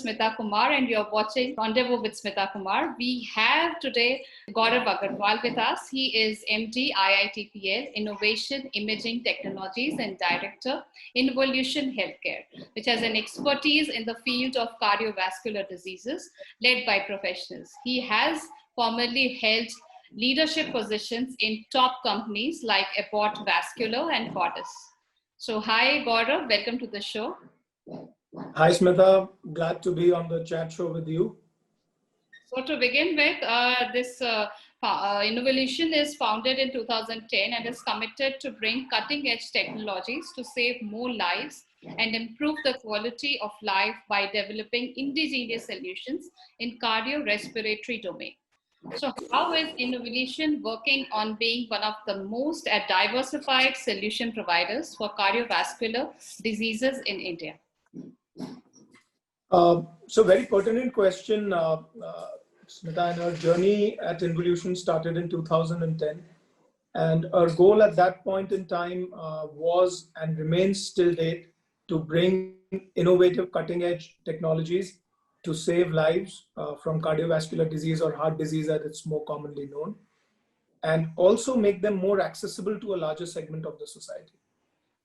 Smita Kumar and you're watching Rendezvous with Smita Kumar. We have today Gaurav Agarwal with us. He is MD, IITPL, Innovation Imaging Technologies and Director, Innvolution Healthcare, which has an expertise in the field of cardiovascular diseases led by professionals. He has formerly held leadership positions in top companies like Abbott Vascular and Cordis. So hi Gaurav, welcome to the show. Hi Smita, glad to be on the chat show with you. So to begin with, this Innvolution is founded in 2010 and is committed to bring cutting-edge technologies to save more lives and improve the quality of life by developing indigenous solutions in cardiorespiratory domain. So how is Innvolution working on being one of the most diversified solution providers for cardiovascular diseases in India? So very pertinent question, Smita, and our journey at Innvolution started in 2010. And our goal at that point in time was and remains till date to bring innovative cutting edge technologies to save lives from cardiovascular disease or heart disease as it's more commonly known, and also make them more accessible to a larger segment of the society.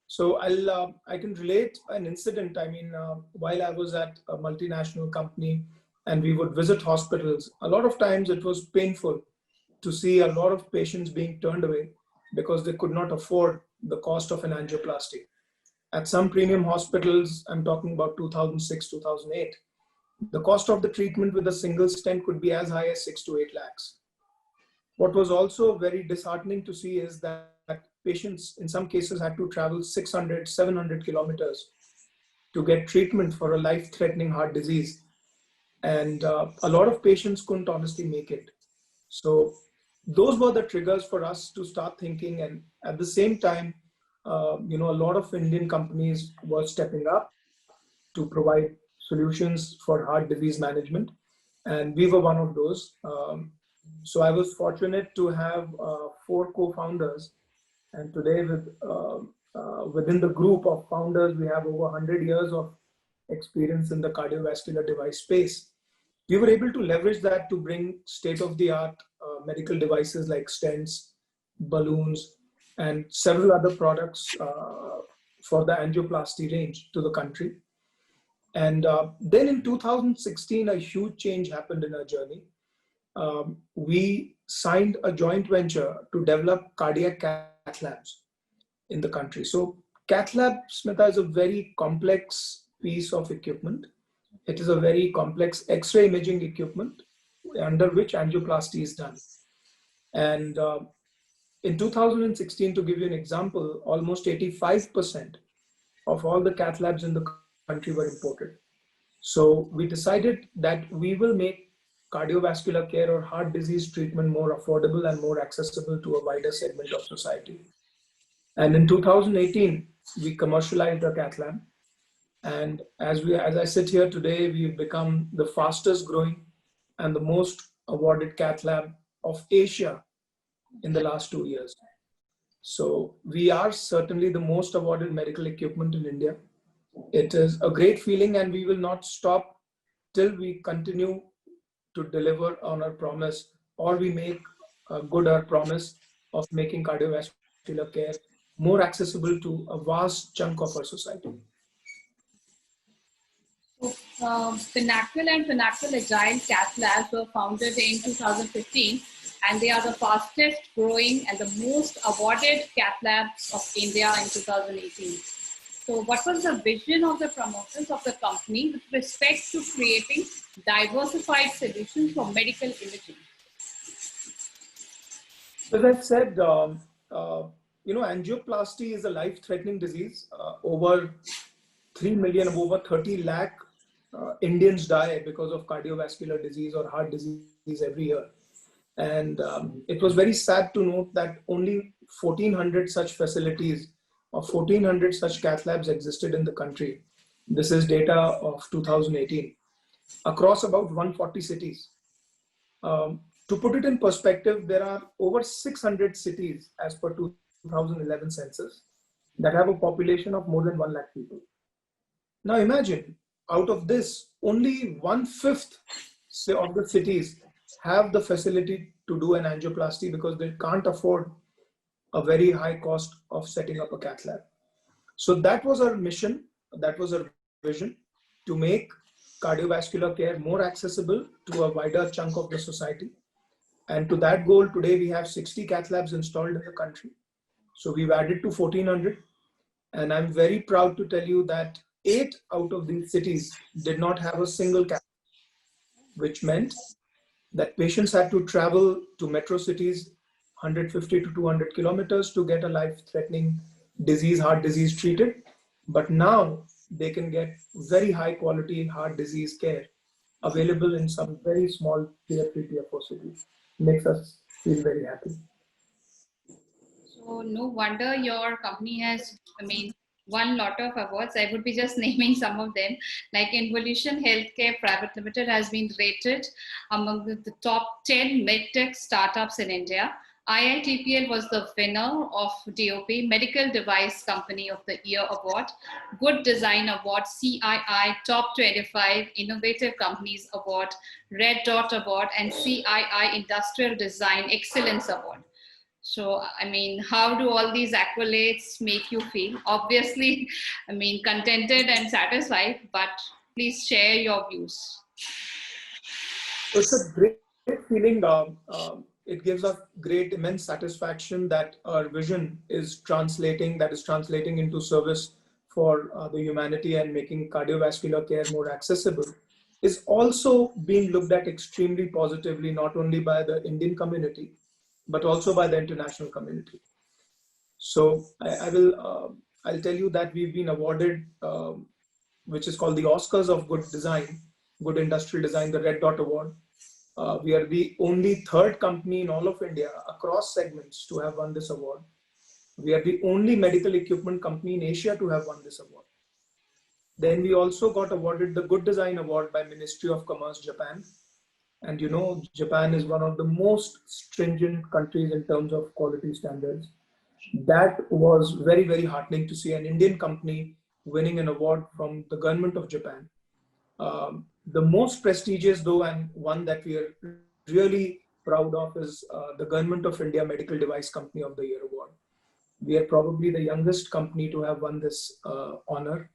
So I can relate an incident. I mean, while I was at a multinational company and we would visit hospitals, a lot of times it was painful to see a lot of patients being turned away because they could not afford the cost of an angioplasty. At some premium hospitals, I'm talking about 2006, 2008, the cost of the treatment with a single stent could be as high as 6 to 8 lakhs. What was also very disheartening to see is that patients in some cases had to travel 600, 700 kilometers to get treatment for a life-threatening heart disease. And a lot of patients couldn't honestly make it. So those were the triggers for us to start thinking. And at the same time, a lot of Indian companies were stepping up to provide solutions for heart disease management. And we were one of those. So I was fortunate to have 4 co-founders. And today within the group of founders, we have over 100 years of experience in the cardiovascular device space. We were able to leverage that to bring state-of-the-art medical devices like stents, balloons, and several other products for the angioplasty range to the country. And then in 2016, a huge change happened in our journey. We signed a joint venture to develop cardiac cath labs in the country. So cath lab, Smita, is a very complex piece of equipment. It is a very complex X-ray imaging equipment under which angioplasty is done. And in 2016, to give you an example, almost 85% of all the cath labs in the country were imported. So we decided that we will make cardiovascular care or heart disease treatment more affordable and more accessible to a wider segment of society. And in 2018, we commercialized a cath lab. And as I sit here today, we've become the fastest growing and the most awarded cath lab of Asia in the last 2 years. So we are certainly the most awarded medical equipment in India. It is a great feeling, and we will not stop till we continue to deliver on our promise, or we make good our promise of making cardiovascular care more accessible to a vast chunk of our society. So, Pinnacle and Pinnacle Agile Cath Labs were founded in 2015, and they are the fastest growing and the most awarded cath labs of India in 2018. So what was the vision of the promoters of the company with respect to creating diversified solutions for medical imaging? As I said, angioplasty is a life-threatening disease. Over 3 million, over 30 lakh Indians die because of cardiovascular disease or heart disease every year. And it was very sad to note that only 1,400 such facilities or 1,400 such cath labs existed in the country. This is data of 2018 across about 140 cities. To put it in perspective, there are over 600 cities as per 2011 census that have a population of more than 1 lakh people. Now imagine, out of this, only 1/5 of the cities have the facility to do an angioplasty because they can't afford a very high cost of setting up a cath lab. So that was our mission, that was our vision, to make cardiovascular care more accessible to a wider chunk of the society. And to that goal, today we have 60 cath labs installed in the country. So we've added to 1400. And I'm very proud to tell you that 8 out of these cities did not have a single cath lab, which meant that patients had to travel to metro cities 150 to 200 kilometers to get a life-threatening disease, heart disease treated. But now they can get very high quality heart disease care available in some very small tier 3, tier 4 cities. Makes us feel very happy. So no wonder your company has, won lot of awards. I would be just naming some of them. Like Innvolution Healthcare Pvt. Ltd has been rated among the top 10 medtech startups in India. IITPL was the winner of DOP Medical Device Company of the Year Award, Good Design Award, CII Top 25 Innovative Companies Award, Red Dot Award, and CII Industrial Design Excellence Award. So, how do all these accolades make you feel? Obviously, contented and satisfied, but please share your views. It's a great feeling. It gives us great, immense satisfaction that our vision is translating into service for the humanity and making cardiovascular care more accessible, is also being looked at extremely positively, not only by the Indian community, but also by the international community. So I'll tell you that we've been awarded, which is called the Oscars of Good Design, Good Industrial Design, the Red Dot Award. We are the only third company in all of India across segments to have won this award. We are the only medical equipment company in Asia to have won this award. Then we also got awarded the Good Design Award by Ministry of Commerce, Japan. And you know, Japan is one of the most stringent countries in terms of quality standards. That was very, very heartening to see an Indian company winning an award from the government of Japan. The most prestigious, though, and one that we are really proud of is the Government of India Medical Device Company of the Year Award. We are probably the youngest company to have won this honor.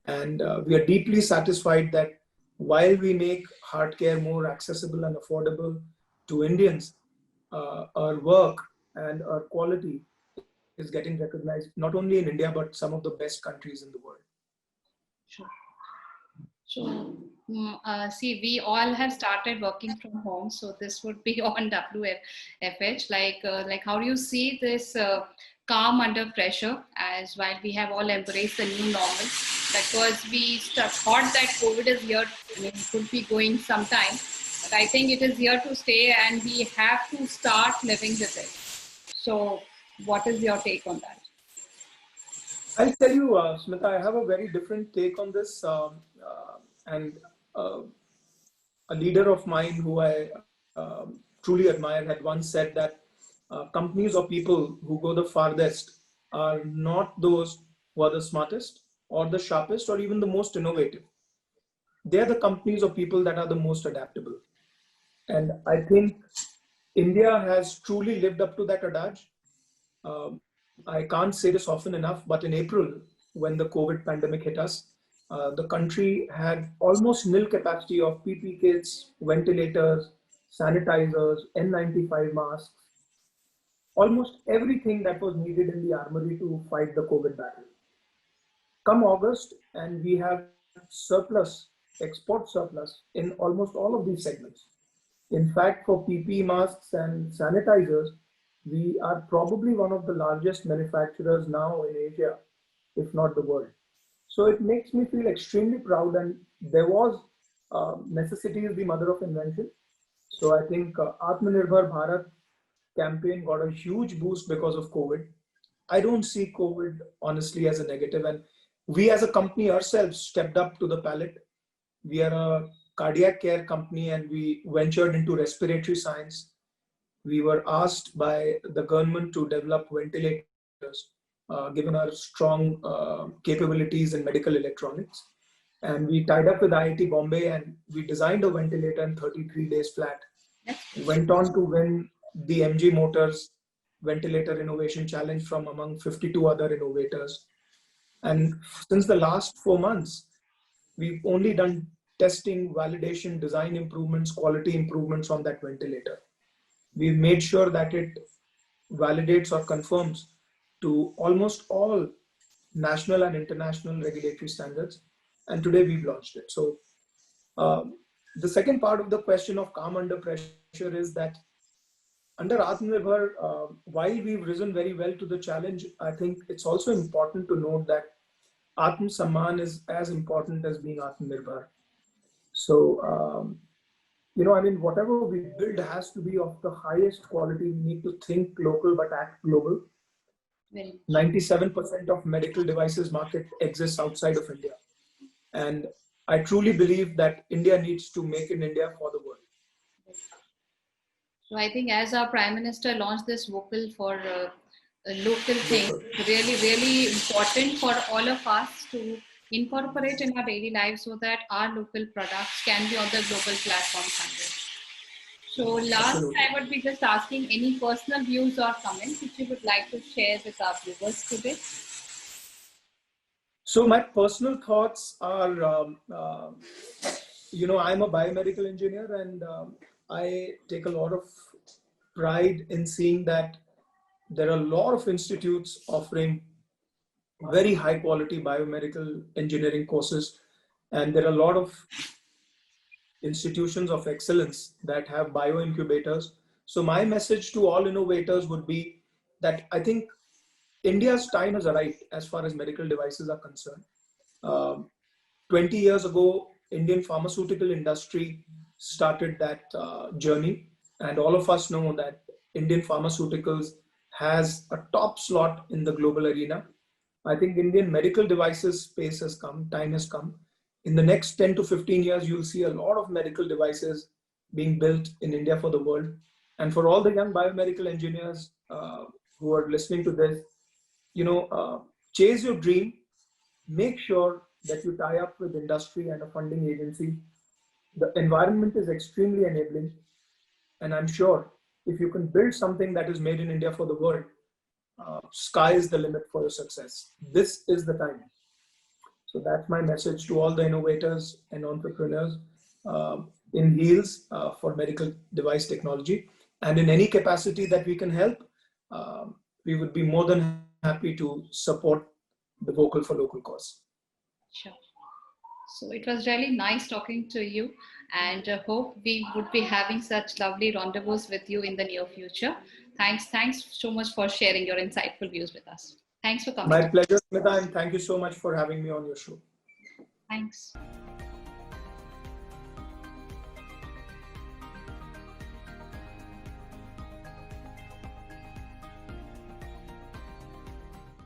And we are deeply satisfied that while we make heart care more accessible and affordable to Indians, our work and our quality is getting recognized not only in India, but some of the best countries in the world. Sure. So, see, we all have started working from home, so this would be on WFH. Like how do you see this calm under pressure, as while we have all embraced the new normal? Because we thought that COVID is here, it could be going sometime, but I think it is here to stay, and we have to start living with it. So, what is your take on that? I'll tell you, Smita, I have a very different take on this. And a leader of mine who I truly admire had once said that companies or people who go the farthest are not those who are the smartest or the sharpest or even the most innovative. They're the companies or people that are the most adaptable. And I think India has truly lived up to that adage. I can't say this often enough, but in April, when the COVID pandemic hit us, the country had almost nil capacity of PP kits, ventilators, sanitizers, N95 masks, almost everything that was needed in the armory to fight the COVID battle. Come August, and we have surplus, export surplus in almost all of these segments. In fact, for PPE masks and sanitizers, we are probably one of the largest manufacturers now in Asia, if not the world. So it makes me feel extremely proud, and there was necessity is the mother of invention. So I think Atmanirbhar Bharat campaign got a huge boost because of COVID. I don't see COVID honestly as a negative, and we as a company ourselves stepped up to the palette. We are a cardiac care company and we ventured into respiratory science. We were asked by the government to develop ventilators, given our strong capabilities in medical electronics. And we tied up with IIT Bombay and we designed a ventilator in 33 days flat. Went on to win the MG Motors Ventilator Innovation Challenge from among 52 other innovators. And since the last 4 months, we've only done testing, validation, design improvements, quality improvements on that ventilator. We've made sure that it validates or confirms to almost all national and international regulatory standards. And today we've launched it. So the second part of the question of calm under pressure is that under Atmanirbhar, while we've risen very well to the challenge, I think it's also important to note that Atma Samman is as important as being Atmanirbhar. So, I mean, whatever we build has to be of the highest quality. We need to think local but act global. 97% of medical devices market exists outside of India. And I truly believe that India needs to make in India for the world. So I think as our Prime Minister launched this vocal for local thing, really, really important for all of us to incorporate in our daily lives so that our local products can be on the global platform someday. So last, I would be just asking any personal views or comments which you would like to share with our viewers today. So my personal thoughts are, I'm a biomedical engineer and I take a lot of pride in seeing that there are a lot of institutes offering very high quality biomedical engineering courses. And there are a lot of institutions of excellence that have bioincubators. So my message to all innovators would be that I think India's time has arrived as far as medical devices are concerned. 20 years ago, Indian pharmaceutical industry started that journey. And all of us know that Indian pharmaceuticals has a top slot in the global arena. I think Indian medical devices space has come, time has come. In the next 10 to 15 years, you'll see a lot of medical devices being built in India for the world. And for all the young biomedical engineers who are listening to this, chase your dream, make sure that you tie up with industry and a funding agency. The environment is extremely enabling. And I'm sure if you can build something that is made in India for the world, sky is the limit for your success. This is the time. So that's my message to all the innovators and entrepreneurs in heels for medical device technology. And in any capacity that we can help, we would be more than happy to support the vocal for local cause. Sure. So it was really nice talking to you and hope we would be having such lovely rendezvous with you in the near future. Thanks so much for sharing your insightful views with us. Thanks for coming. My pleasure, Smita, and thank you so much for having me on your show. Thanks.